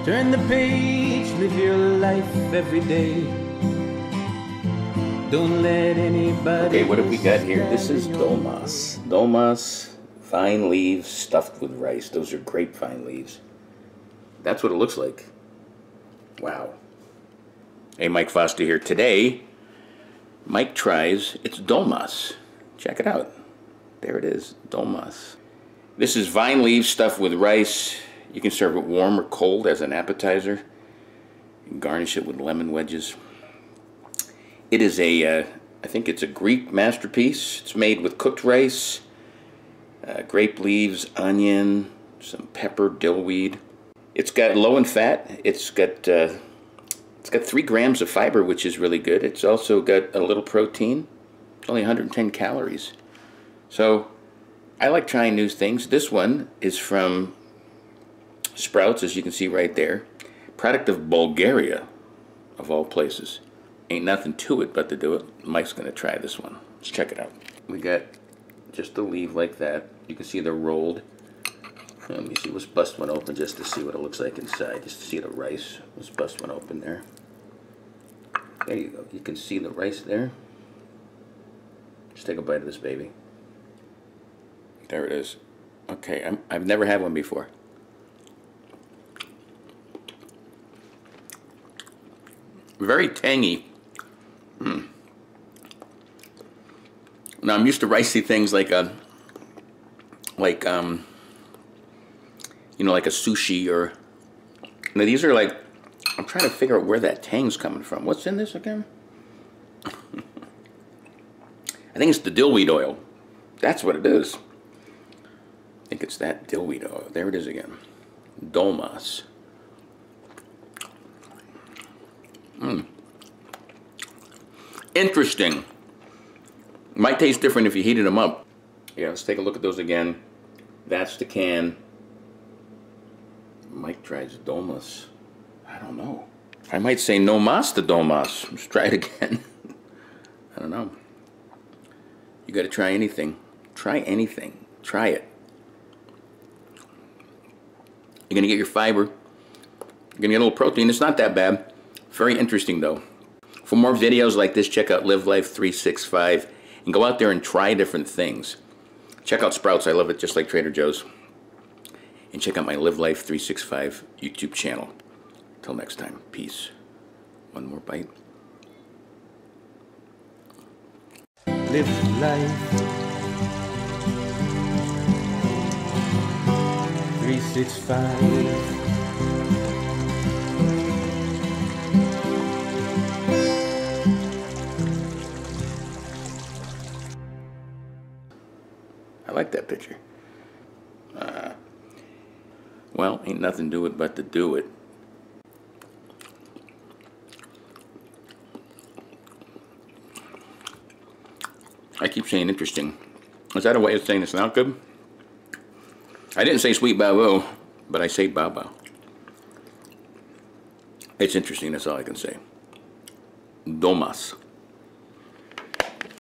Turn the page, live your life every day. Don't let anybody. Okay, what have we got here? This is Dolmas. Dolmas, vine leaves stuffed with rice. Those are grapevine leaves. That's what it looks like. Wow. Hey, Mike Foster here. Today, Mike tries, it's Dolmas. Check it out. There it is, Dolmas. This is vine leaves stuffed with rice. You can serve it warm or cold as an appetizer. You can garnish it with lemon wedges. It is I think it's a Greek masterpiece. It's made with cooked rice, grape leaves, onion, some pepper, dillweed. It's got low in fat. It's got 3 grams of fiber, which is really good. It's also got a little protein. It's only 110 calories. So I like trying new things. This one is from Sprouts, as you can see right there. Product of Bulgaria, of all places. Ain't nothing to it but to do it. Mike's going to try this one. Let's check it out. We got just a leaf like that. You can see they're rolled. Let me see. Let's bust one open just to see what it looks like inside. Just to see the rice. Let's bust one open there. There you go. You can see the rice there. Just take a bite of this baby. There it is. Okay, I've never had one before. Very tangy. Now I'm used to ricey things like a sushi or. Now these are like, I'm trying to figure out where that tang's coming from. What's in this again? I think it's the dillweed oil. That's what it is. I think it's that dillweed oil. There it is again. Dolmas. Interesting. Might taste different if you heated them up. Yeah, let's take a look at those again. That's the can. Mike tries Dolmas. I don't know. I might say no mas to Dolmas. Let's try it again. I don't know. You got to try anything. Try anything. Try it. You're going to get your fiber. You're going to get a little protein. It's not that bad. Very interesting, though. For more videos like this, check out Live Life 365 and go out there and try different things. Check out Sprouts. I love it, just like Trader Joe's. And check out my Live Life 365 YouTube channel. Till next time, peace. One more bite. Live life 365. I like that picture. Well, ain't nothing to it but to do it. I keep saying interesting. Is that a way of saying it's not good? I didn't say sweet bao, but I say bao. It's interesting, that's all I can say. Dolmas.